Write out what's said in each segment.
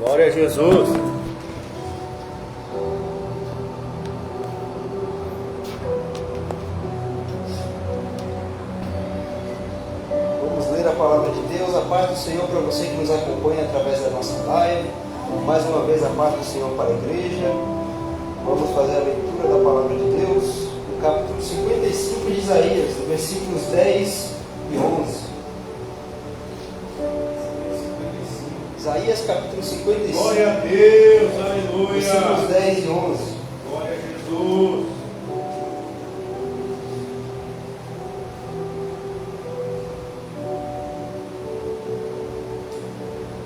Glória a Jesus. Vamos ler a palavra de Deus. A paz do Senhor para você que nos acompanha através da nossa live. Mais uma vez, a paz do Senhor para a igreja. Vamos fazer a leitura da palavra de Deus no capítulo 55 de Isaías, versículos 10 e 11. Isaías capítulo 55. Glória a Deus, aleluia. Versículos 10 e 11. Glória a Jesus.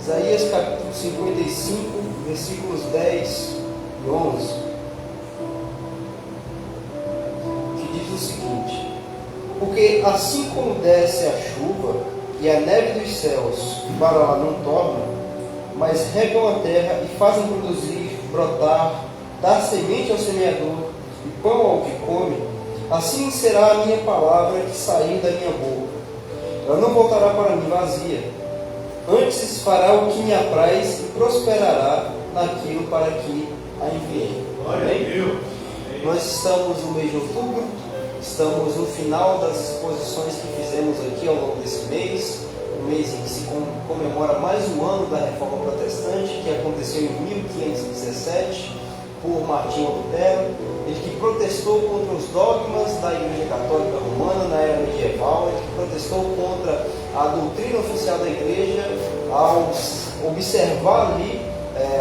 Isaías capítulo 55, versículos 10 e 11. Que diz o seguinte: porque assim como desce a chuva e a neve dos céus, e para lá não torna, mas regam a terra e fazem produzir, brotar, dar semente ao semeador e pão ao que come, assim será a minha palavra que sair da minha boca. Ela não voltará para mim vazia, antes fará o que me apraz e prosperará naquilo para que a enviei. Glória a Deus. Nós estamos no mês de outubro, estamos no final das exposições que fizemos aqui ao longo desse mês, um mês em que se comemora mais um ano da Reforma Protestante, que aconteceu em 1517, por Martinho Lutero, ele que protestou contra os dogmas da Igreja Católica Romana na era medieval, ele que protestou contra a doutrina oficial da Igreja, ao observar ali,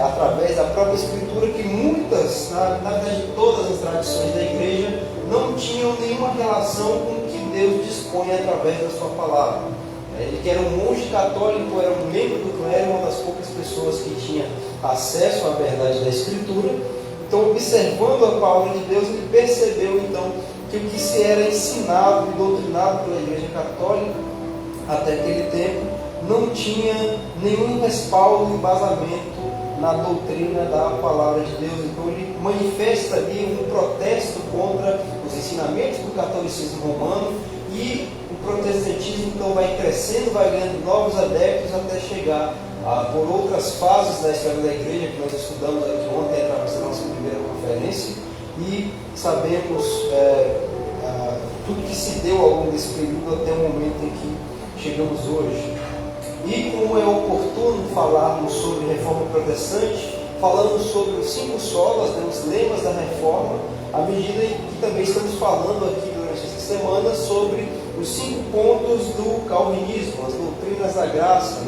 através da própria Escritura, que muitas, na verdade todas as tradições da Igreja, não tinham nenhuma relação com o que Deus dispõe através da sua palavra. Ele que era um monge católico, era um membro do clero, uma das poucas pessoas que tinha acesso à verdade da Escritura. Então, observando a palavra de Deus, ele percebeu então que o que se era ensinado e doutrinado pela Igreja Católica até aquele tempo não tinha nenhum respaldo e embasamento na doutrina da palavra de Deus. Então ele manifesta ali um protesto contra os ensinamentos do catolicismo romano, e o protestantismo então vai crescendo, vai ganhando novos adeptos até chegar por outras fases da história da igreja que nós estudamos aqui ontem através da nossa primeira conferência, e sabemos tudo que se deu ao longo desse período até o momento em que chegamos hoje. E como é oportuno falarmos sobre reforma protestante, falamos sobre os 5 solas, os lemas da reforma, à medida que também estamos falando aqui durante essa semana sobre os 5 pontos do calvinismo, as doutrinas da graça,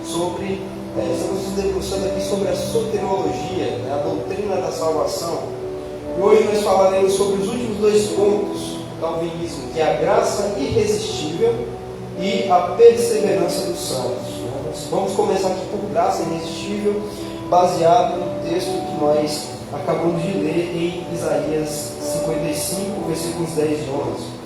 estamos nos debruçando aqui sobre a soteriologia, a doutrina da salvação. E hoje nós falaremos sobre os últimos 2 pontos do calvinismo, que é a graça irresistível e a perseverança dos santos. Vamos começar aqui por graça irresistível, baseado no texto que nós acabamos de ler em Isaías 55, versículos 10 e 11.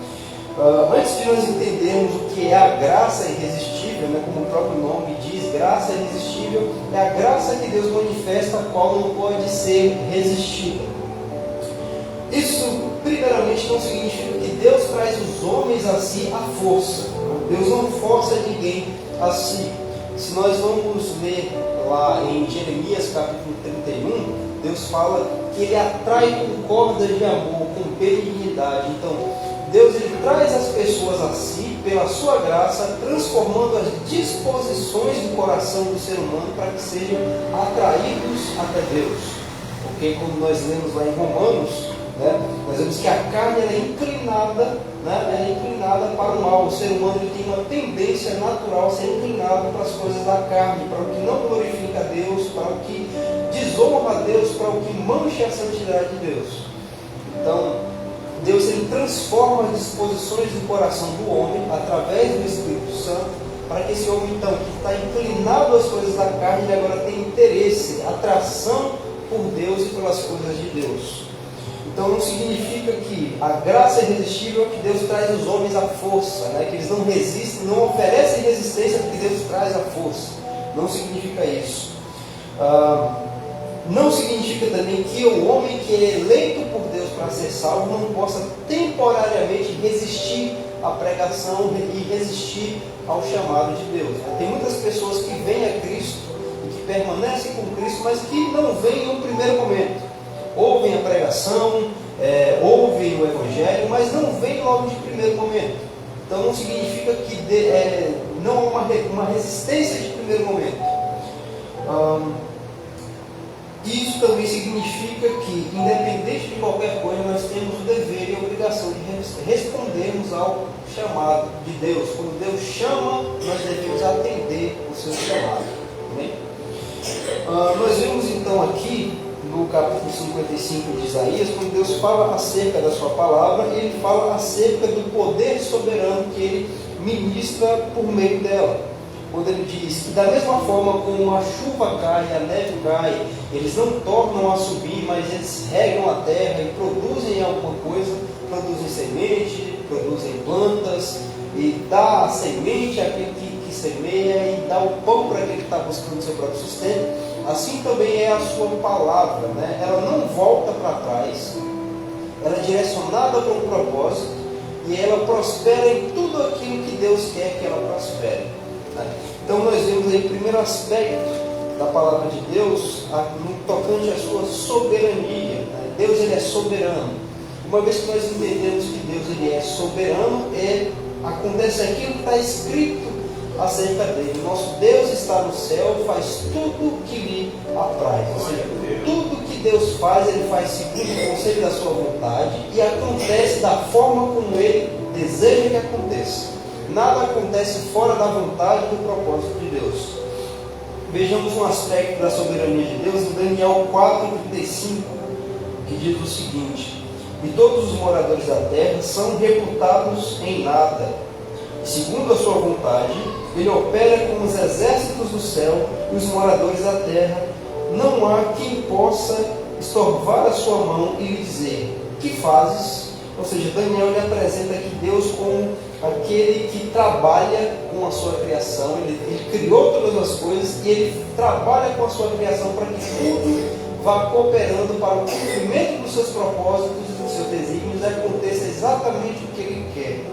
Antes de nós entendermos o que é a graça irresistível, como o próprio nome diz, graça irresistível é a graça que Deus manifesta, a qual não pode ser resistida. Isso, primeiramente, não significa que Deus traz os homens a si à força. Deus não força ninguém a si. Se nós vamos ler lá em Jeremias capítulo 31, Deus fala que Ele atrai com cordas de amor, com benignidade. Então, Deus ele traz as pessoas a si, pela sua graça, transformando as disposições do coração do ser humano para que sejam atraídos até Deus. Porque quando nós lemos lá em Romanos, nós vemos que a carne ela é inclinada para o mal. O ser humano ele tem uma tendência natural a ser inclinado para as coisas da carne, para o que não glorifica a Deus, para o que desonra a Deus, para o que mancha a santidade de Deus. Então, Deus ele transforma as disposições do coração do homem através do Espírito Santo, para que esse homem então, que está inclinado às coisas da carne, ele agora tem interesse, atração por Deus e pelas coisas de Deus. Então não significa que a graça é irresistível, que Deus traz os homens à força, que eles não resistem, não oferecem resistência porque Deus traz a força. Não significa isso. Não significa também que o homem que é eleito por Deus para ser salvo não possa temporariamente resistir à pregação e resistir ao chamado de Deus. Tem muitas pessoas que vêm a Cristo e que permanecem com Cristo, mas que não vêm no primeiro momento. Ouvem a pregação, ouvem o Evangelho, mas não vêm logo de primeiro momento. Então não significa que não há uma resistência de primeiro momento. Isso também significa que, independente de qualquer coisa, nós temos o dever e a obrigação de respondermos ao chamado de Deus. Quando Deus chama, nós devemos atender o seu chamado. Amém? Nós vemos então aqui, no capítulo 55 de Isaías, quando Deus fala acerca da sua palavra, ele fala acerca do poder soberano que ele ministra por meio dela. Quando ele diz que da mesma forma como a chuva cai, a neve cai, eles não tornam a subir, mas eles regam a terra e produzem alguma coisa, produzem semente, produzem plantas, e dá a semente àquele que semeia, e dá o pão para aquele que está buscando o seu próprio sustento. Assim também é a sua palavra, né? Ela não volta para trás, ela é direcionada para um propósito, e ela prospera em tudo aquilo que Deus quer que ela prospere. Então nós vemos aí o primeiro aspecto da palavra de Deus no tocante à sua soberania. Deus ele é soberano. Uma vez que nós entendemos que Deus ele é soberano, acontece aquilo que está escrito acerca dele. Nosso Deus está no céu, faz tudo o que lhe apraz. Ou seja, tudo que Deus faz, ele faz segundo o conselho da sua vontade e acontece da forma como ele deseja que aconteça. Nada acontece fora da vontade e do propósito de Deus. Vejamos um aspecto da soberania de Deus em Daniel 4,35, que diz o seguinte: e todos os moradores da terra são reputados em nada. Segundo a sua vontade, ele opera com os exércitos do céu e os moradores da terra. Não há quem possa estorvar a sua mão e lhe dizer: que fazes? Ou seja, Daniel ele apresenta aqui Deus como aquele que trabalha com a sua criação. Ele criou todas as coisas e ele trabalha com a sua criação para que tudo vá cooperando para o cumprimento dos seus propósitos e dos seus desígnios e aconteça exatamente o que ele quer.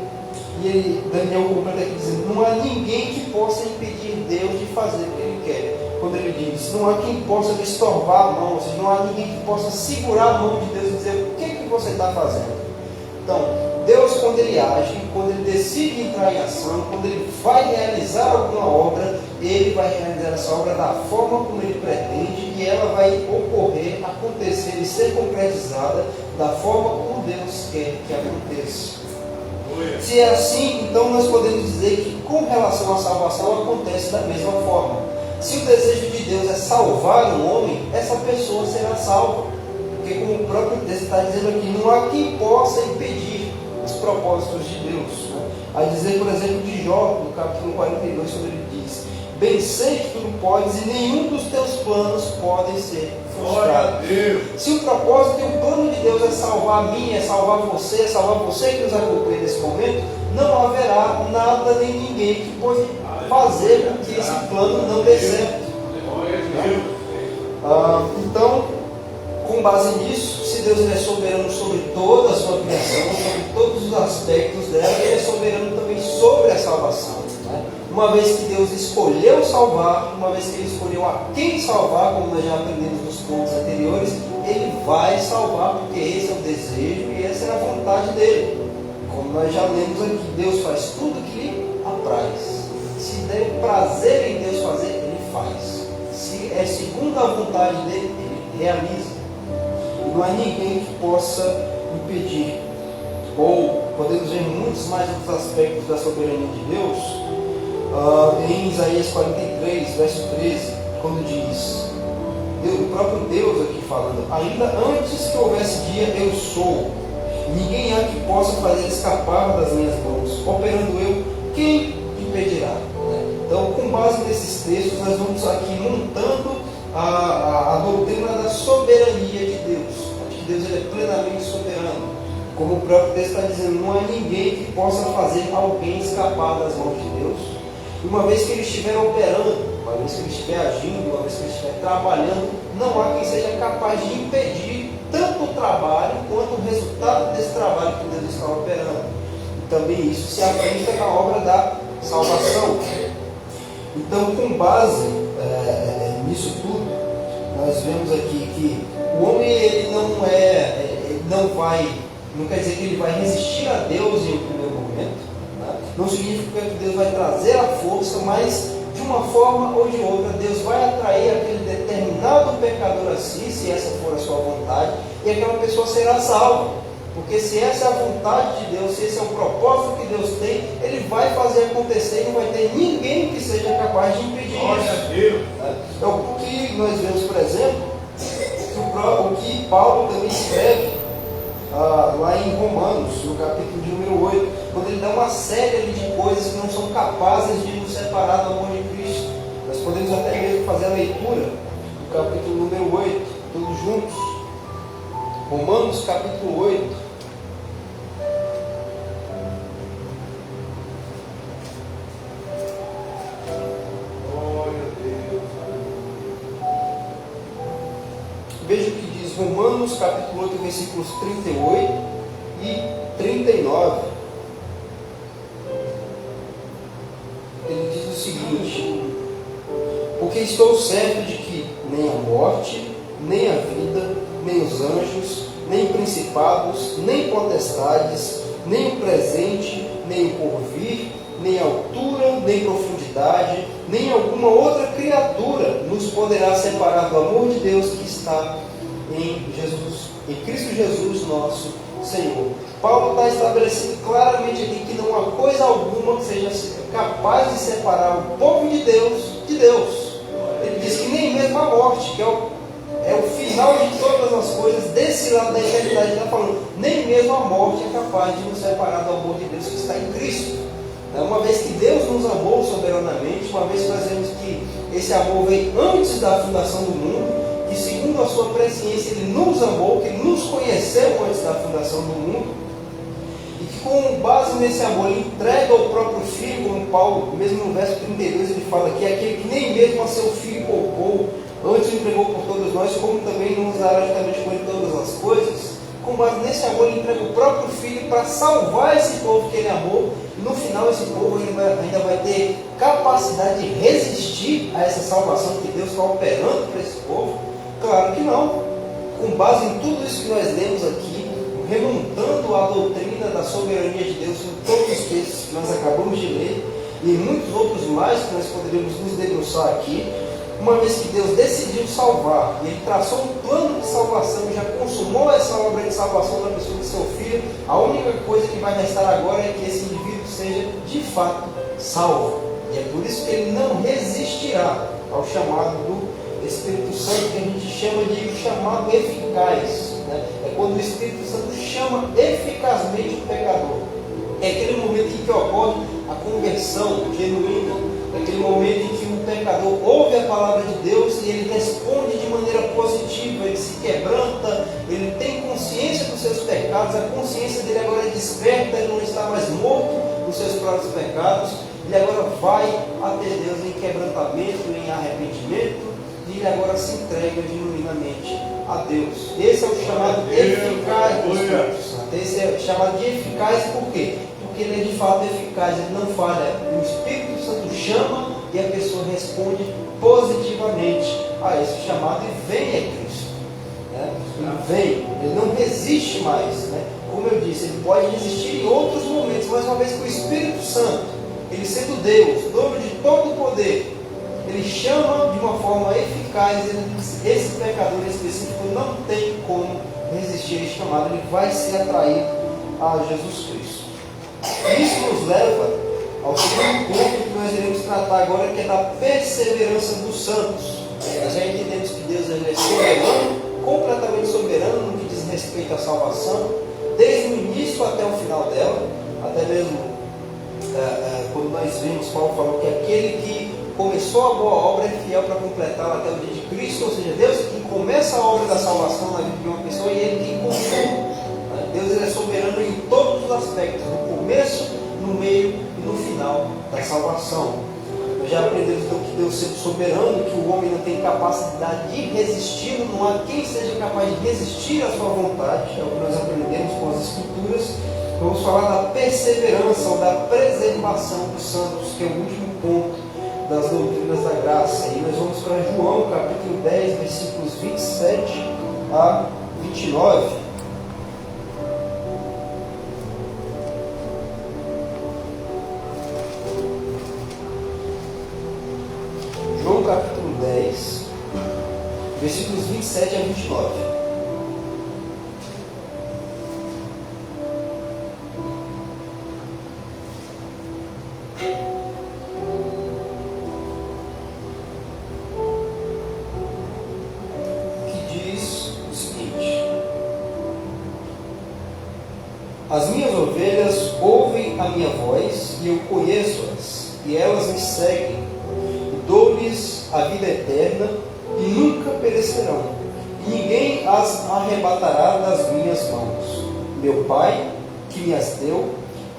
E Daniel completa aqui dizendo: não há ninguém que possa impedir Deus de fazer o que ele quer. Quando ele diz: não há quem possa lhe estorvar a mão, ou seja, não há ninguém que possa segurar a mão de Deus e dizer: o que você está fazendo? Então, Deus, quando ele age, quando ele decide entrar em ação, quando ele vai realizar alguma obra, ele vai realizar essa obra da forma como ele pretende e ela vai ocorrer, acontecer e ser concretizada da forma como Deus quer que aconteça. Se é assim, então nós podemos dizer que com relação à salvação acontece da mesma forma. Se o desejo de Deus é salvar um homem, essa pessoa será salva. Porque como o próprio texto está dizendo aqui, não há quem possa impedir os propósitos de Deus. A dizer, por exemplo, de Jó, no capítulo 42, quando ele diz: bem sei que tudo podes e nenhum dos teus planos podem ser frustrados. Se o propósito e o plano de Deus é salvar a mim, é salvar você que nos acompanha nesse momento, não haverá nada nem ninguém que pode fazer com que esse plano não dê certo. Então, com base nisso, se Deus é soberano sobre toda a sua criação, sobre todos os aspectos dela, ele é soberano também sobre a salvação. Uma vez que Deus escolheu salvar, uma vez que ele escolheu a quem salvar, como nós já aprendemos nos pontos anteriores, ele vai salvar, porque esse é o desejo e essa é a vontade dele. Como nós já lemos aqui, Deus faz tudo o que lhe apraz. Se der prazer em Deus fazer, ele faz. Se é segundo a vontade dele, ele realiza. Não há ninguém que possa impedir. Ou podemos ver muitos mais outros aspectos da soberania de Deus em Isaías 43, verso 13, quando diz, o próprio Deus aqui falando: ainda antes que houvesse dia, eu sou, ninguém há que possa fazer escapar das minhas mãos. Operando eu, quem impedirá? Então, com base nesses textos, nós vamos aqui montando a doutrina da soberania de Deus. Acho que Deus ele é plenamente soberano. Como o próprio texto está dizendo, não há ninguém que possa fazer alguém escapar das mãos de Deus. E uma vez que ele estiver operando, uma vez que ele estiver agindo, uma vez que ele estiver trabalhando, não há quem seja capaz de impedir tanto o trabalho quanto o resultado desse trabalho que Deus está operando. E também isso se aplica na obra da salvação. Então, com base nisso tudo, nós vemos aqui que o homem ele não quer dizer que ele vai resistir a Deus em um primeiro momento, né? Não significa que Deus vai trazer a força, mas de uma forma ou de outra, Deus vai atrair aquele determinado pecador a si, se essa for a sua vontade, e aquela pessoa será salva. Porque se essa é a vontade de Deus, se esse é o propósito que Deus tem, Ele vai fazer acontecer e não vai ter ninguém que seja capaz de impedir isso. É o que nós vemos, por exemplo, o que Paulo também escreve lá em Romanos, no capítulo de número 8, quando ele dá uma série de coisas que não são capazes de nos separar do amor de Cristo. Nós podemos até mesmo fazer a leitura do capítulo número 8, todos juntos. Romanos capítulo 8. Veja o que diz Romanos capítulo 8, versículos 38 e 39. Ele diz o seguinte: porque estou certo de que nem a morte, nem a vida, nem os anjos, nem principados, nem potestades, nem o presente, nem o porvir, nem a altura, nem profundidade, nem alguma outra criatura nos poderá separar do amor de Deus que está em Jesus, em Cristo Jesus nosso Senhor. Paulo está estabelecendo claramente aqui que não há coisa alguma que seja capaz de separar o povo de Deus de Deus. Ele diz que nem mesmo a morte, que é o final de todas as coisas, desse lado da eternidade, ele está falando, nem mesmo a morte é capaz de nos separar do amor de Deus que está em Cristo. Uma vez que Deus nos amou soberanamente, uma vez que nós vemos que esse amor veio antes da fundação do mundo, que segundo a sua presciência Ele nos amou, que Ele nos conheceu antes da fundação do mundo, e que com base nesse amor Ele entrega o próprio Filho, como Paulo, mesmo no verso 32, ele fala que é aquele que nem mesmo a seu Filho poupou, antes o entregou por todos nós, como também nos dará juntamente com Ele todas as coisas. Com base nesse amor, Ele entrega o próprio Filho para salvar esse povo que Ele amou. E no final, esse povo ainda vai ter capacidade de resistir a essa salvação que Deus está operando para esse povo? Claro que não. Com base em tudo isso que nós lemos aqui, remontando a doutrina da soberania de Deus em todos os textos que nós acabamos de ler, e em muitos outros mais que nós poderíamos nos debruçar aqui, uma vez que Deus decidiu salvar, e Ele traçou um plano de salvação, e já consumou essa obra de salvação na pessoa de seu Filho, a única coisa que vai restar agora é que esse indivíduo seja de fato salvo. E é por isso que ele não resistirá ao chamado do Espírito Santo, que a gente chama de o chamado eficaz. É quando o Espírito Santo chama eficazmente o pecador. É aquele momento em que ocorre a conversão genuína, naquele momento em que o pecador ouve a palavra de Deus e ele responde de maneira positiva, ele se quebranta, ele tem consciência dos seus pecados, a consciência dele agora é desperta, ele não está mais morto nos seus próprios pecados, ele agora vai até Deus em quebrantamento, em arrependimento, e ele agora se entrega genuinamente a Deus. Esse é o chamado eficaz do Espírito Santo. Esse é chamado de eficaz por quê? Porque ele é de fato eficaz, ele não falha. O Espírito Santo chama e a pessoa responde positivamente a esse chamado e vem a Cristo. Ele vem, ele não resiste mais. Como eu disse, ele pode resistir em outros momentos, mas uma vez que o Espírito Santo, ele sendo Deus, dono de todo o poder, ele chama de uma forma eficaz, esse pecador específico não tem como resistir a esse chamado, ele vai ser atraído a Jesus Cristo. Isso nos leva ao segundo ponto que nós iremos tratar agora, que é da perseverança dos santos. Nós já entendemos que Deus é soberano, completamente soberano no que diz respeito à salvação, desde o início até o final dela, até mesmo quando nós vimos Paulo falou que aquele que começou a boa obra é fiel para completá-la até o dia de Cristo, ou seja, Deus é quem começa a obra da salvação na vida de uma pessoa e Ele quem conclui. Deus ele é soberano em todos os aspectos, no começo, no meio e no final da salvação. Nós já aprendemos então que Deus sendo soberano, que o homem não tem capacidade de resistir, não há quem seja capaz de resistir à sua vontade, é o que nós aprendemos com as Escrituras. Vamos falar da perseverança ou da preservação dos santos, que é o último ponto das doutrinas da graça. E nós vamos para João, capítulo 10, versículos 27 a 29. João, capítulo 10, versículos 27 a 29. As minhas ovelhas ouvem a minha voz, e eu conheço-as, e elas me seguem. E dou-lhes a vida eterna, e nunca perecerão, e ninguém as arrebatará das minhas mãos. Meu Pai, que me as deu,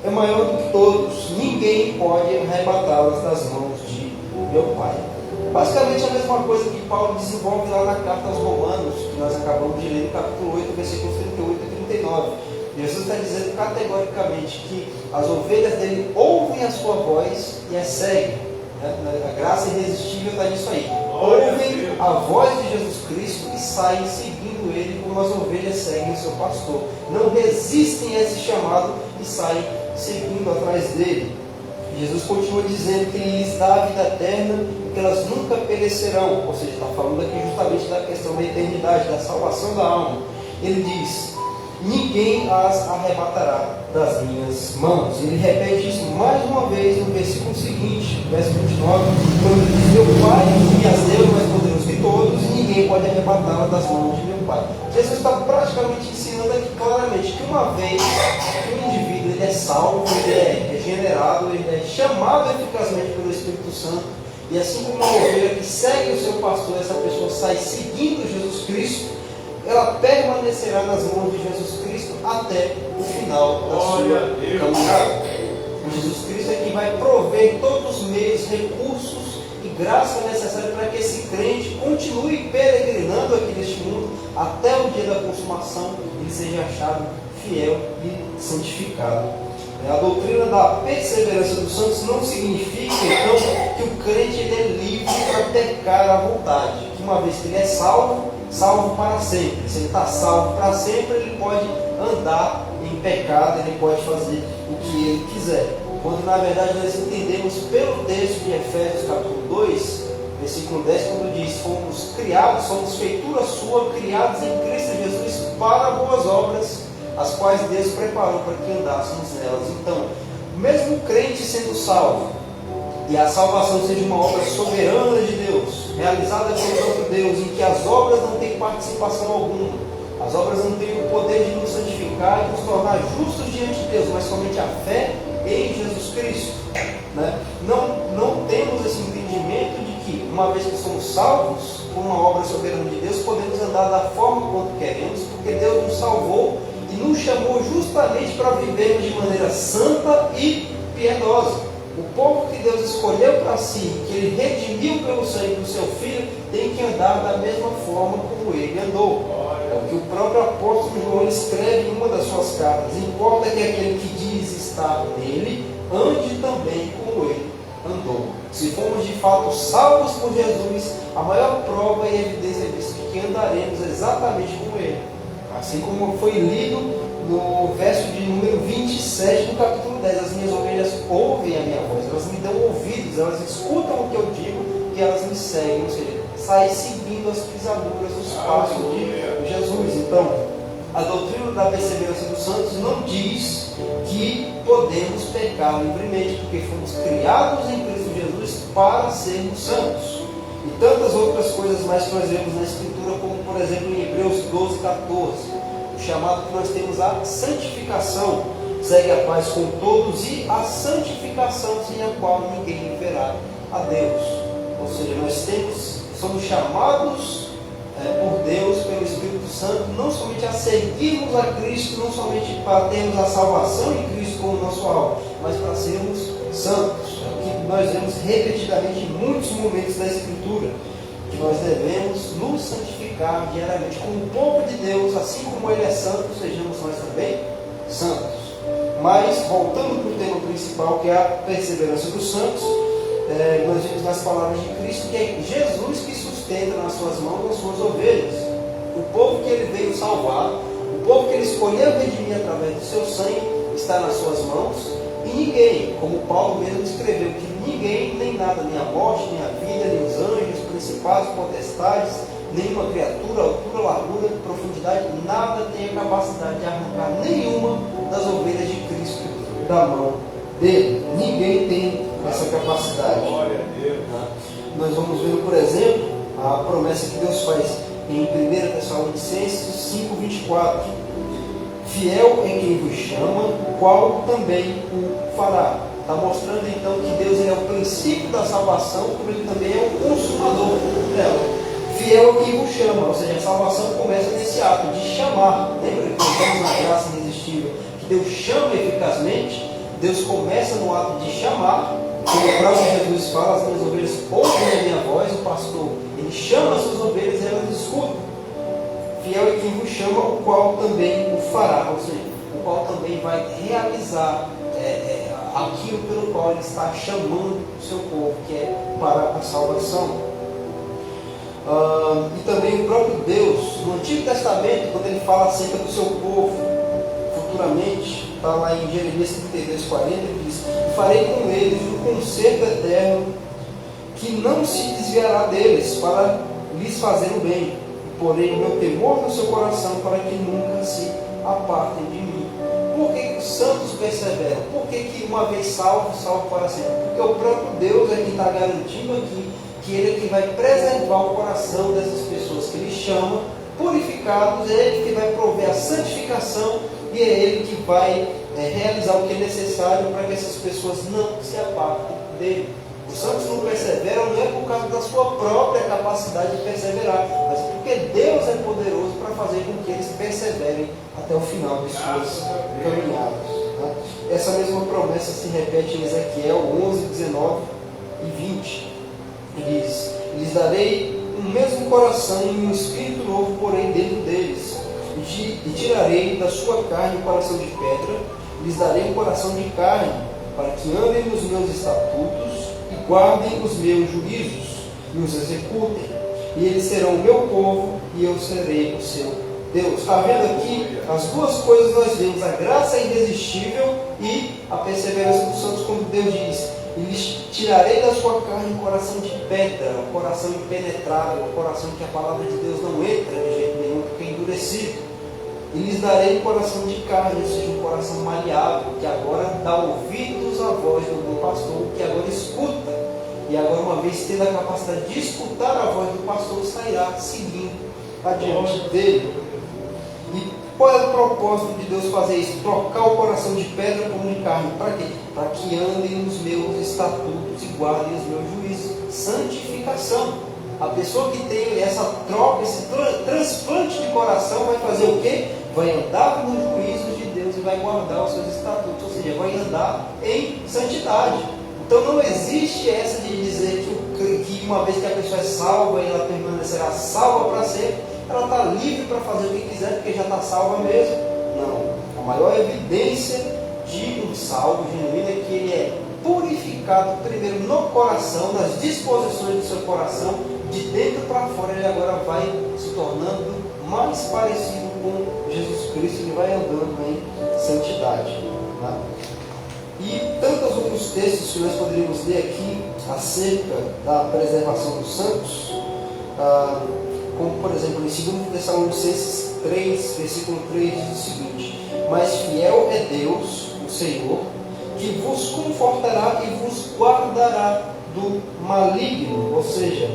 é maior do que todos, ninguém pode arrebatá-las das mãos de meu Pai. Basicamente a mesma coisa que Paulo desenvolve lá na carta aos Romanos, que nós acabamos de ler no capítulo 8, versículos 38 e 39. Jesus está dizendo categoricamente que as ovelhas dele ouvem a sua voz e a seguem. A graça irresistível está nisso aí. Ouvem a voz de Jesus Cristo e saem seguindo ele como as ovelhas seguem o seu pastor. Não resistem a esse chamado e saem seguindo atrás dele. Jesus continua dizendo que ele lhes dá a vida eterna e que elas nunca perecerão. Ou seja, está falando aqui justamente da questão da eternidade, da salvação da alma. Ele diz: ninguém as arrebatará das minhas mãos. Ele repete isso mais uma vez no versículo seguinte, verso 29, quando ele diz: meu Pai me as deu, mais poderoso que todos, e ninguém pode arrebatá-la das mãos de meu Pai. Jesus está praticamente ensinando aqui claramente que uma vez que o indivíduo ele é salvo, ele é regenerado, ele é chamado eficazmente pelo Espírito Santo, e assim como uma ovelha que segue o seu pastor, essa pessoa sai seguindo Jesus Cristo, ela permanecerá nas mãos de Jesus Cristo até o final da sua caminhada. Jesus Cristo é quem vai prover todos os meios, recursos e graça necessária para que esse crente continue peregrinando aqui neste mundo até o dia da consumação, ele seja achado fiel e santificado. A doutrina da perseverança dos santos não significa, então, que o crente ele é livre para pecar à vontade. Que uma vez que ele é salvo para sempre. Se ele está salvo para sempre, ele pode andar em pecado, ele pode fazer o que ele quiser. Quando na verdade nós entendemos pelo texto de Efésios capítulo 2, versículo 10, quando diz: fomos criados, somos feitura sua, criados em Cristo Jesus para boas obras, as quais Deus preparou para que andássemos nelas. Então, mesmo o crente sendo salvo, e a salvação seja uma obra soberana de Deus, realizada pelo próprio Deus, em que as obras não têm participação alguma, as obras não têm o poder de nos santificar e nos tornar justos diante de Deus, mas somente a fé em Jesus Cristo. Não temos esse entendimento de que, uma vez que somos salvos por uma obra soberana de Deus, podemos andar da forma quanto queremos, porque Deus nos salvou e nos chamou justamente para vivermos de maneira santa e piedosa. O povo que Deus escolheu para si, que Ele redimiu pelo sangue do seu Filho, tem que andar da mesma forma como Ele andou. É o que o próprio apóstolo João escreve em uma das suas cartas: importa que aquele que diz estar nele, ande também como Ele andou. Se formos de fato salvos por Jesus, a maior prova e evidência disso é que andaremos exatamente como Ele. Assim como foi lido no verso de número 27 do capítulo 10, as minhas ovelhas ouvem a minha voz, elas me dão ouvidos, elas escutam o que eu digo e elas me seguem, ou seja, saem seguindo as pisaduras, os passos de Jesus. Então, a doutrina da perseverança dos santos não diz que podemos pecar livremente, porque fomos criados em Cristo Jesus para sermos santos. E tantas outras coisas mais que nós vemos na Escritura, como por exemplo em Hebreus 12, 14. Chamado que nós temos a santificação, segue a paz com todos, e a santificação sem a qual ninguém verá a Deus. Ou seja, nós somos chamados por Deus, pelo Espírito Santo, não somente a seguirmos a Cristo, não somente para termos a salvação em Cristo como nosso alvo, mas para sermos santos. É o que nós vemos repetidamente em muitos momentos da Escritura, que nós devemos nos santificar diariamente. Como o povo de Deus, assim como Ele é santo, sejamos nós também santos. Mas, voltando para o tema principal, que é a perseverança dos santos, nós vimos nas palavras de Cristo que é Jesus que sustenta nas suas mãos as suas ovelhas. O povo que ele veio salvar, o povo que ele escolheu redimir através do seu sangue, está nas suas mãos. E ninguém, como Paulo mesmo descreveu, que ninguém, nem nada, nem a morte, nem a vida, nem os anjos, principados, potestades, nenhuma criatura, altura, largura, profundidade, nada tem a capacidade de arrancar nenhuma das ovelhas de Cristo da mão dele. Ninguém tem essa capacidade. Glória a Deus. Nós vamos ver, por exemplo, a promessa que Deus faz em 1 Tessalonicenses 5:24. Fiel é quem vos chama, o qual também o fará. Está mostrando então que Deus ele é o princípio da salvação, como ele também é o consumador dela. Fiel é quem vos chama, ou seja, a salvação começa nesse ato de chamar. Lembra que nós estamos na graça irresistível, que Deus chama eficazmente? Deus começa no ato de chamar, como o próprio Jesus fala, as minhas ovelhas ouvem a minha voz, o pastor, ele chama as suas ovelhas e elas escutam. Fiel é quem vos chama, o qual também o fará, ou seja, o qual também vai realizar aquilo pelo qual ele está chamando o seu povo, que é para a salvação. E também o próprio Deus, no Antigo Testamento, quando ele fala acerca do seu povo, futuramente, está lá em Jeremias 32:40, ele diz: farei com eles um concerto eterno, que não se desviará deles, para lhes fazer o bem. Porém, o meu temor no seu coração, para que nunca se apartem de mim. Por que os santos perseveram? Por que uma vez salvo para sempre? Porque o próprio Deus é quem está garantindo aqui que ele é quem vai preservar o coração dessas pessoas que ele chama, purificados, é ele que vai prover a santificação e é ele que vai realizar o que é necessário para que essas pessoas não se apartem dele. Os santos não perseveram não é por causa da sua própria capacidade de perseverar, mas porque Deus é poderoso para fazer com que eles perseverem até o final de suas caminhadas. Tá? Essa mesma promessa se repete em Ezequiel 11:19 e 20. Ele diz: lhes darei um mesmo coração e um espírito novo porém dentro deles, e tirarei da sua carne um coração de pedra, lhes darei um coração de carne, para que andem nos meus estatutos e guardem os meus juízos e os executem, e eles serão o meu povo e eu serei o seu Deus. Está vendo aqui as duas coisas? Nós vemos a graça irresistível e a perseverança dos santos, como Deus diz: e lhes tirarei da sua carne um coração de pedra, um coração impenetrável, um coração que a palavra de Deus não entra de jeito nenhum, porque é endurecido. E lhes darei um coração de carne, ou seja, um coração maleável, que agora dá ouvidos à voz do pastor, que agora escuta. E agora, uma vez tendo a capacidade de escutar a voz do pastor, sairá seguindo adiante dele. E qual é o propósito de Deus fazer isso? Trocar o coração de pedra por um de carne. Para quê? Para que andem nos meus estatutos e guardem os meus juízos. Santificação. A pessoa que tem essa troca, esse transplante de coração, vai fazer o quê? Vai andar nos juízos de Deus e vai guardar os seus estatutos. Ou seja, vai andar em santidade. Então não existe essa de dizer que uma vez que a pessoa é salva e ela permanecerá salva para sempre, ela está livre para fazer o que quiser, porque já está salva mesmo. Não. A maior evidência de um salvo genuíno é que ele é purificado primeiro no coração, nas disposições do seu coração, de dentro para fora. Ele agora vai se tornando mais parecido com Jesus Cristo, ele vai andando em santidade. Tá? E tantos outros textos que nós poderíamos ler aqui acerca da preservação dos santos, como por exemplo em 2 Tessalonicenses 3, versículo 3 diz o seguinte: mas fiel é Deus, o Senhor, que vos confortará e vos guardará do maligno. Ou seja,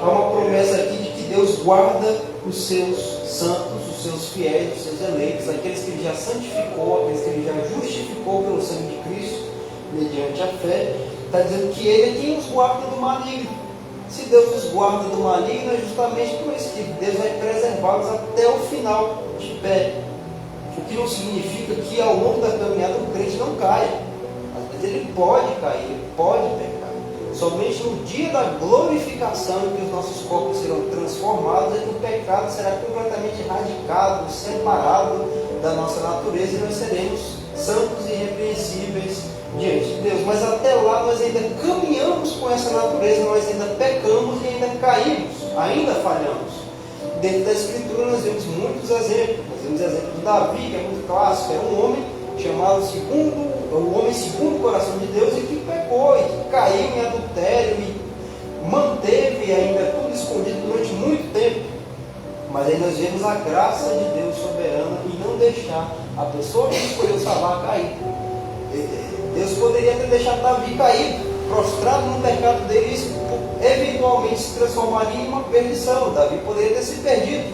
há uma promessa aqui de que Deus guarda os seus santos, os seus fiéis, os seus eleitos, aqueles que Ele já santificou, aqueles que Ele já justificou pelo sangue de Cristo, mediante a fé. Está dizendo que Ele é quem os guarda do maligno. Se Deus os guarda do maligno, é justamente por isso que Deus vai preservá-los até o final de pé. O que não significa que ao longo da caminhada o crente não caia. Às vezes ele pode cair, ele pode pecar. Somente no dia da glorificação, em que os nossos corpos serão transformados, é que o pecado será completamente erradicado, separado da nossa natureza, e nós seremos santos e irrepreensíveis, diante de Deus, mas até lá nós ainda caminhamos com essa natureza, nós ainda pecamos e ainda caímos, ainda falhamos. Dentro da Escritura nós vemos muitos exemplos. Nós vemos o exemplo de Davi, que é muito clássico, era um homem chamado o homem segundo o coração de Deus, e que pecou, e que caiu em adultério, e manteve ainda tudo escondido durante muito tempo. Mas aí nós vemos a graça de Deus soberana em não deixar a pessoa que escolheu salvar cair. Deus poderia ter deixado Davi caído, prostrado no pecado dele, e isso eventualmente se transformaria em uma perdição. Davi poderia ter se perdido.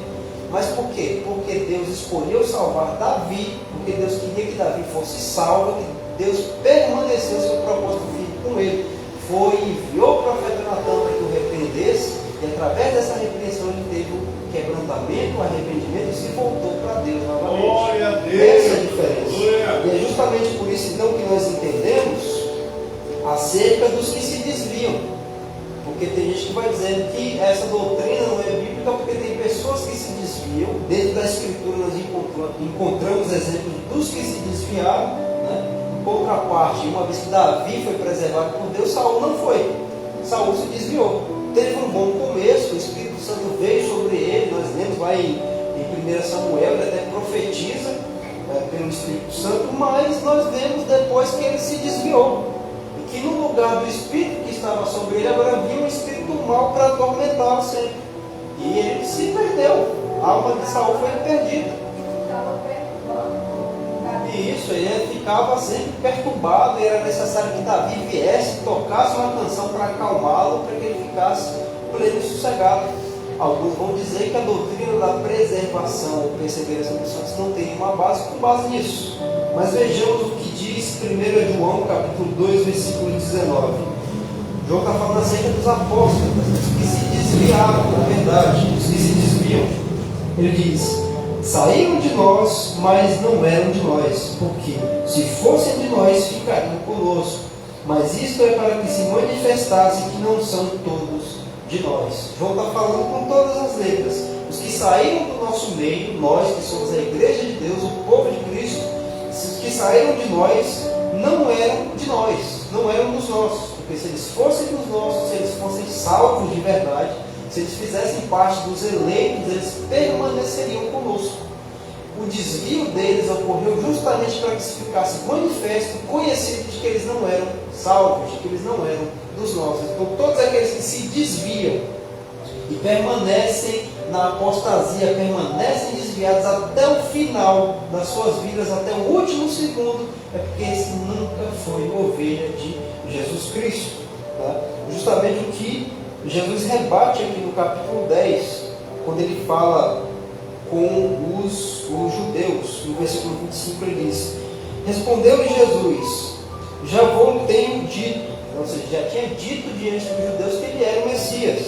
Mas por quê? Porque Deus escolheu salvar Davi, porque Deus queria que Davi fosse salvo, que Deus permaneceu seu propósito firme com ele. Enviou o profeta Natan para que o repreendesse, e através dessa repreensão ele teve o quebrantamento, o arrependimento, e se voltou para Deus novamente. Glória a Deus. Essa é a diferença. Glória. E é justamente por isso então que nós entendemos acerca dos que se desviam. Porque tem gente que vai dizendo que essa doutrina não é bíblica, porque tem pessoas que se desviam. Dentro da Escritura nós encontramos exemplos dos que se desviaram, né? Em contraparte, uma vez que Davi foi preservado por Deus, Saul não foi. Saul se desviou. Teve um bom começo, o Espírito Santo veio sobre ele. Nós lemos lá em 1 Samuel, ele até profetiza pelo Espírito Santo, mas nós vemos depois que ele se desviou. E que no lugar do Espírito que estava sobre ele, agora vinha um Espírito mau para atormentá-lo sempre. E ele se perdeu. A alma de Saul foi perdida. E isso, ele ficava sempre perturbado, e era necessário que Davi viesse, tocasse uma canção para acalmá-lo, para que ele ficasse pleno e sossegado. Alguns vão dizer que a doutrina da preservação ou perseverança dos santos não tem uma base com base nisso. Mas vejamos o que diz 1 João, capítulo 2, versículo 19. João está falando acerca dos apóstolos, dos que se desviaram da verdade, dos que se desviam. Ele diz: saíram de nós, mas não eram de nós, porque se fossem de nós, ficariam conosco. Mas isto é para que se manifestasse que não são todos de nós. João está falando com todas as letras. Os que saíram do nosso meio, nós que somos a igreja de Deus, o povo de Cristo, os que saíram de nós, não eram de nós, não eram dos nossos. Porque se eles fossem dos nossos, se eles fossem salvos de verdade, se eles fizessem parte dos eleitos, eles permaneceriam conosco. O desvio deles ocorreu justamente para que se ficasse manifesto, conhecido, de que eles não eram salvos, de que eles não eram dos nossos. Então todos aqueles que se desviam e permanecem na apostasia, permanecem desviados até o final das suas vidas, até o último segundo, é porque esse nunca foi ovelha de Jesus Cristo. Tá? Justamente o que Jesus rebate aqui no capítulo 10, quando ele fala com os judeus. No versículo 25 ele diz: respondeu-lhe Jesus: já vou tenho dito, ou seja, já tinha dito diante dos judeus que ele era o Messias,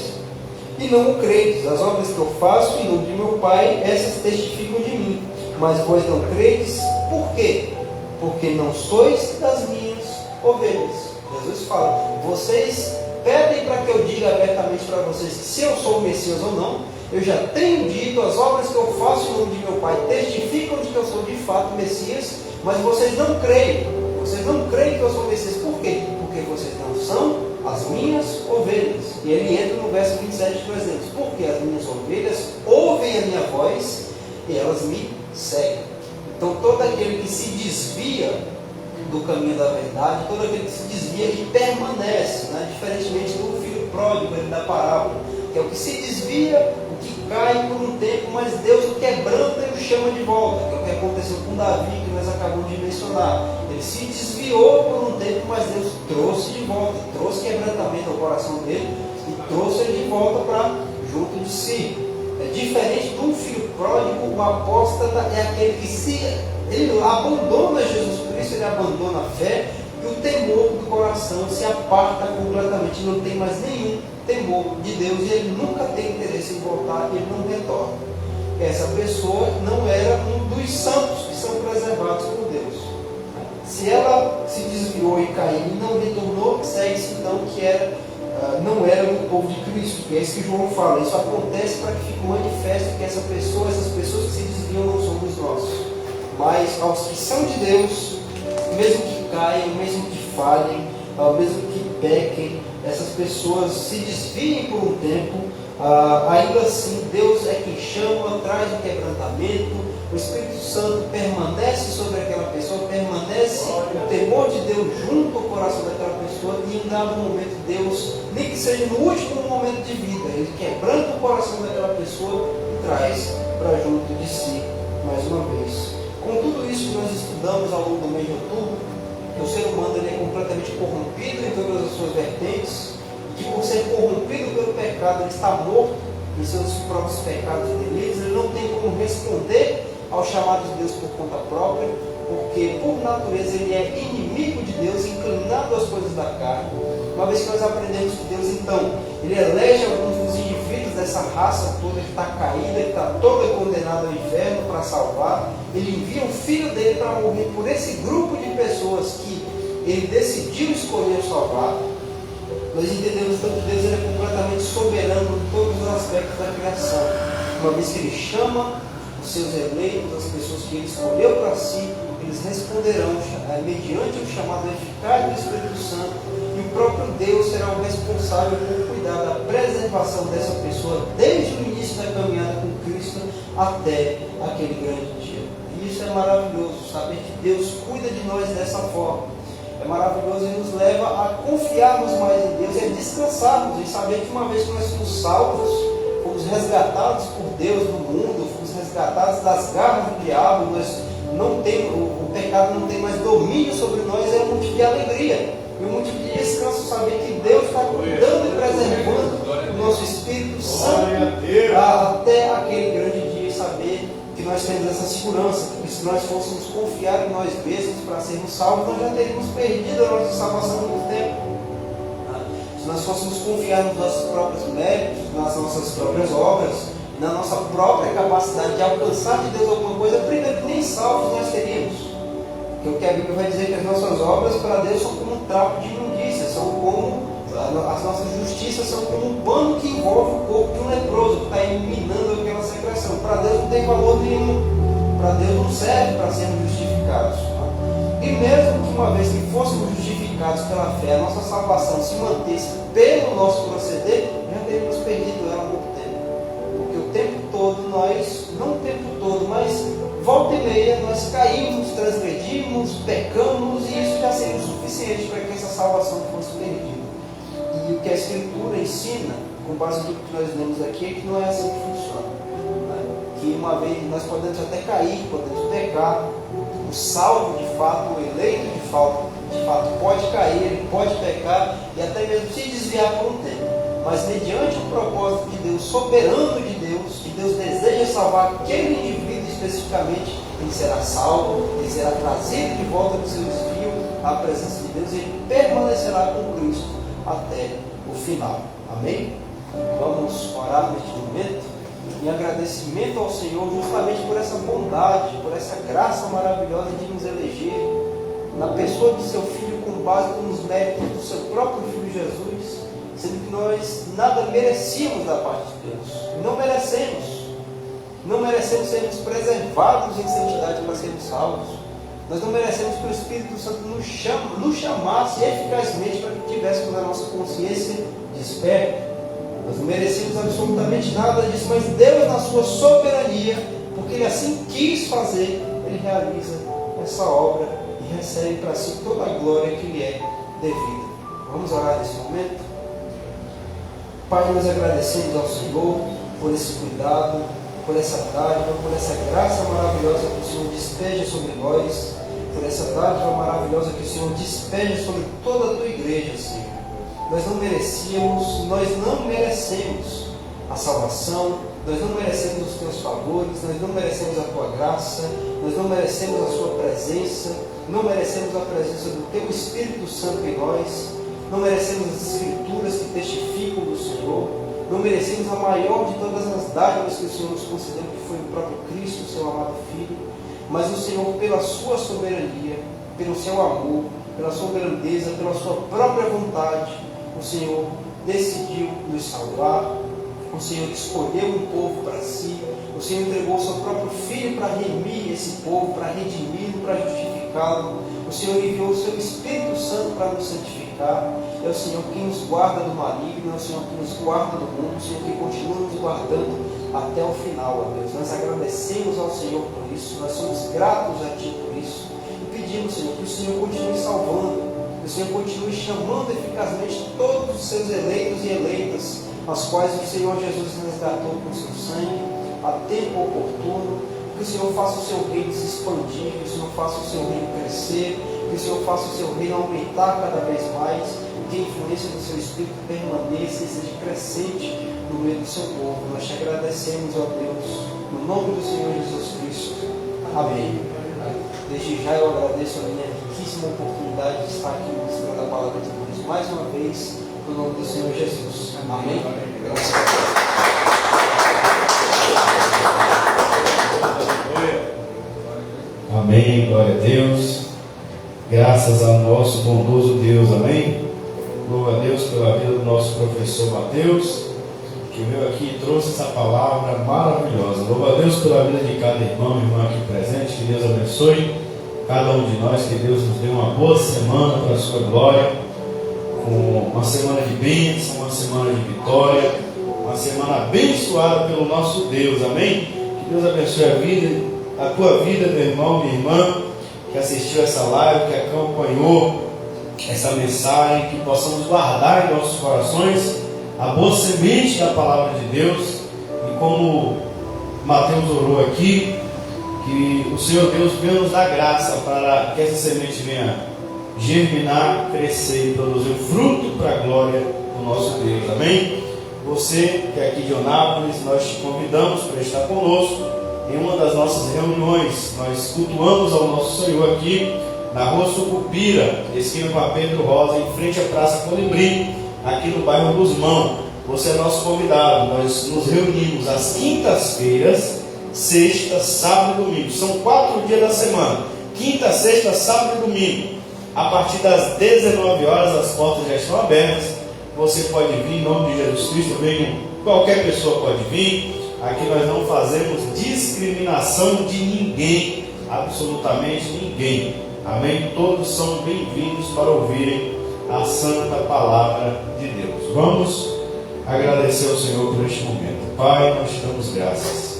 e não o credes. As obras que eu faço em nome de meu Pai, essas testificam de mim, mas vós não credes. Por quê? Porque não sois das minhas ovelhas. Jesus fala: vocês pedem para que eu diga abertamente para vocês que se eu sou o Messias ou não. Eu já tenho dito, as obras que eu faço em nome de meu Pai testificam de que eu sou de fato o Messias, mas vocês não creem. Vocês não creem que eu sou o Messias. Por quê? Porque vocês não são as minhas ovelhas. E ele entra no verso 27 que nós lemos: porque as minhas ovelhas ouvem a minha voz e elas me seguem. Então todo aquele que se desvia do caminho da verdade, todo aquele que se desvia e permanece, né? Diferentemente do filho pródigo da parábola, que é o que se desvia, o que cai por um tempo, mas Deus o quebranta e o chama de volta, que é o que aconteceu com Davi, que nós acabamos de mencionar. Ele se desviou por um tempo, mas Deus trouxe de volta, trouxe quebrantamento ao coração dele e trouxe ele de volta para junto de si. É diferente de um filho pródigo. O apóstata é aquele que ele abandona Jesus Cristo, ele abandona a fé, e o temor do coração se aparta completamente, não tem mais nenhum temor de Deus, e ele nunca tem interesse em voltar, e ele não retorna. Essa pessoa não era um dos santos que são preservados por Deus. Se ela se desviou e caiu e não retornou, segue-se então que não era do povo de Cristo. E é isso que João fala. Isso acontece para que fique manifesto que essas pessoas que se desviam não são dos nossos. Mas aos que são de Deus, mesmo que caiam, mesmo que falhem, mesmo que pequem, essas pessoas se desviem por um tempo, ainda assim Deus é quem chama, traz o quebrantamento, o Espírito Santo permanece sobre aquela pessoa, permanece o temor de Deus junto ao coração daquela pessoa, e em dado momento Deus, nem que seja no último momento de vida, Ele quebranta o coração daquela pessoa e traz para junto de si mais uma vez. Com tudo isso que nós estudamos ao longo do mês de outubro, que o ser humano ele é completamente corrompido em todas as suas vertentes, que por ser corrompido pelo pecado ele está morto em seus próprios pecados e delitos, ele não tem como responder ao chamado de Deus por conta própria, porque por natureza ele é inimigo de Deus, inclinado às coisas da carne. Uma vez que nós aprendemos que Deus então, ele elege alguns dos indivíduos dessa raça toda que está caída, que está toda condenada ao inferno para salvar, ele envia o filho dele para morrer por esse grupo de pessoas que ele decidiu escolher salvar. Nós entendemos então que Deus ele é completamente soberano em todos os aspectos da criação, uma vez que ele chama os seus eleitos, as pessoas que ele escolheu para si, eles responderão mediante o chamado eficaz do Espírito Santo, e o próprio Deus será o responsável por cuidar da preservação dessa pessoa desde o início da caminhada com Cristo até aquele grande dia. E isso é maravilhoso, saber que Deus cuida de nós dessa forma. É maravilhoso e nos leva a confiarmos mais em Deus e a descansarmos em saber que uma vez que nós fomos salvos, fomos resgatados por Deus do mundo, fomos resgatados das garras do diabo, o pecado não tem mais domínio sobre nós, é um motivo de alegria e um motivo de descanso, saber que Deus está cuidando e preservando o nosso Espírito Santo até aquele grande dia, e saber que nós temos essa segurança, porque se nós fôssemos confiar em nós mesmos para sermos salvos, nós já teríamos perdido a nossa salvação há muito tempo. Se nós fôssemos confiar nos nossos próprios méritos, nas nossas próprias obras, na nossa própria capacidade de alcançar de Deus alguma coisa, primeiro que nem salvos nós teríamos. Porque o que a Bíblia vai dizer que as nossas obras para Deus são como um trapo de imundícia, são como as nossas justiças são como um pano que envolve o corpo de um leproso, que está eliminando aquela secreção. Para Deus não tem valor nenhum, para Deus não serve para sermos justificados. E mesmo que uma vez que fôssemos justificados pela fé, a nossa salvação se mantesse pelo nosso proceder, já teríamos perdido ela há muito tempo. Porque o tempo todo nós, não o tempo todo, mas volta e meia, nós caímos, transgredimos, pecamos, e isso já seria o suficiente para que essa salvação fosse perdida. E o que a Escritura ensina, com base no que nós lemos aqui, é que não é assim que funciona. Que uma vez nós podemos até cair, podemos pecar, o salvo de fato, o eleito de fato pode cair, ele pode pecar e até mesmo se desviar por um tempo. Mas mediante o propósito de Deus, soberano de Deus, que Deus deseja salvar aquele indivíduo especificamente, ele será salvo, ele será trazido de volta do seu desvio à presença de Deus e ele permanecerá com Cristo até o final. Amém? Vamos orar neste momento em agradecimento ao Senhor justamente por essa bondade, por essa graça maravilhosa de nos eleger na pessoa do seu Filho com base nos méritos do seu próprio Filho Jesus, sendo que nós nada merecíamos da parte de Deus. Não merecemos sermos preservados em santidade para sermos salvos. Nós não merecemos que o Espírito Santo nos chamasse eficazmente para que tivéssemos a nossa consciência desperta. Nós não merecemos absolutamente nada disso, mas Deus, na sua soberania, porque Ele assim quis fazer, Ele realiza essa obra e recebe para si toda a glória que lhe é devida. Vamos orar nesse momento? Pai, nós agradecemos ao Senhor por esse cuidado, por essa dádiva, por essa graça maravilhosa que o Senhor despeja sobre nós, por essa dádiva maravilhosa que o Senhor despeja sobre toda a tua igreja, Senhor. Nós não merecemos a salvação, nós não merecemos os teus favores, nós não merecemos a tua graça, nós não merecemos a sua presença, não merecemos a presença do teu Espírito Santo em nós, não merecemos as Escrituras que testificam do Senhor, não merecemos a maior de todas as dádivas que o Senhor nos concedeu, que foi o próprio Cristo, o seu amado Filho, mas o Senhor, pela sua soberania, pelo seu amor, pela sua grandeza, pela sua própria vontade, o Senhor decidiu nos salvar, o Senhor escolheu um povo para si, o Senhor entregou o seu próprio Filho para remir esse povo, para redimi-lo, para justificá-lo. O Senhor enviou o seu Espírito Santo para nos santificar. É o Senhor quem nos guarda do maligno, é o Senhor que nos guarda do mundo, o Senhor que continua nos guardando até o final, ó Deus. Nós agradecemos ao Senhor por isso, nós somos gratos a Ti por isso. E pedimos, Senhor, que o Senhor continue salvando, que o Senhor continue chamando eficazmente todos os seus eleitos e eleitas, as quais o Senhor Jesus resgatou com seu sangue, a tempo oportuno. Que o Senhor faça o seu reino se expandir, que o Senhor faça o seu reino crescer, que o Senhor faça o seu reino aumentar cada vez mais, que a influência do seu Espírito permaneça e seja crescente no meio do seu povo. Nós te agradecemos, ó Deus, no nome do Senhor Jesus Cristo. Amém. Desde já eu agradeço a minha riquíssima oportunidade de estar aqui ministrando a palavra de Deus mais uma vez, no nome do Senhor Jesus. Amém. Graças a Deus. Amém, glória a Deus. Graças ao nosso bondoso Deus, amém. Louva a Deus pela vida do nosso professor Mateus, que veio aqui e trouxe essa palavra maravilhosa. Louva a Deus pela vida de cada irmão e irmã aqui presente. Que Deus abençoe cada um de nós, que Deus nos dê uma boa semana para a sua glória, com uma semana de bênção, uma semana de vitória, uma semana abençoada pelo nosso Deus, amém. Que Deus abençoe a tua vida, meu irmão, minha irmã, que assistiu essa live, que acompanhou essa mensagem, que possamos guardar em nossos corações a boa semente da palavra de Deus, e como Mateus orou aqui, que o Senhor Deus venha nos dar graça para que essa semente venha germinar, crescer e produzir fruto para a glória do nosso Deus, amém? Você que é aqui de Onápolis, nós te convidamos para estar conosco em uma das nossas reuniões. Nós cultuamos ao nosso Senhor aqui na rua Sucupira, esquina com a Pedro Rosa, em frente à Praça Colibri, aqui no bairro Guzmão. Você é nosso convidado. Nós nos reunimos às quintas-feiras, sexta, sábado e domingo. São 4 dias da semana: quinta, sexta, sábado e domingo. A partir das 19 horas as portas já estão abertas. Você pode vir em nome de Jesus Cristo, venha, qualquer pessoa pode vir. Aqui nós não fazemos discriminação de ninguém, absolutamente ninguém, amém? Todos são bem-vindos para ouvirem a santa palavra de Deus. Vamos agradecer ao Senhor por este momento. Pai, nós te damos graças.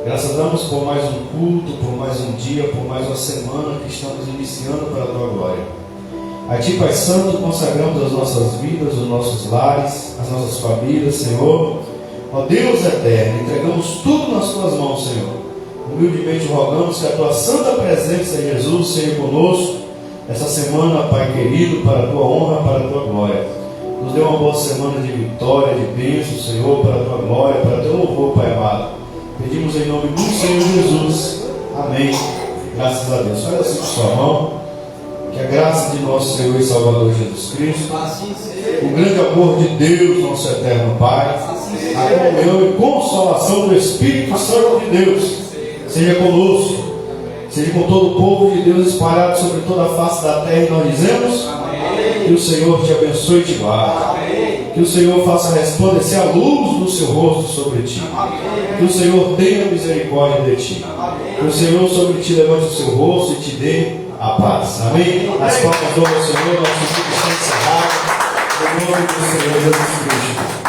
Graças damos por mais um culto, por mais um dia, por mais uma semana que estamos iniciando para a tua glória. A Ti, Pai Santo, consagramos as nossas vidas, os nossos lares, as nossas famílias, Senhor. Ó Deus eterno, entregamos tudo nas Tuas mãos, Senhor. Humildemente rogamos que a Tua santa presença, Jesus, seja conosco essa semana, Pai querido, para a Tua honra, para a Tua glória. Nos dê uma boa semana de vitória, de bênção, Senhor, para a Tua glória, para o Teu louvor, Pai amado. Pedimos em nome do Senhor Jesus. Amém. Graças a Deus. Faz assim com sua mão. Que a graça de nosso Senhor e Salvador Jesus Cristo, o grande amor de Deus, nosso eterno Pai, a comunhão e consolação do Espírito Santo de Deus seja conosco, seja com todo o povo de Deus espalhado sobre toda a face da terra. E nós dizemos: amém. Que o Senhor te abençoe e te guarde. Que o Senhor faça resplandecer a luz do seu rosto sobre ti. Que o Senhor tenha misericórdia de ti. Que o Senhor sobre ti levante o seu rosto e te dê a paz. Amém? As palmas do Senhor, nosso culto está encerrado. Em nome do Senhor Jesus Cristo.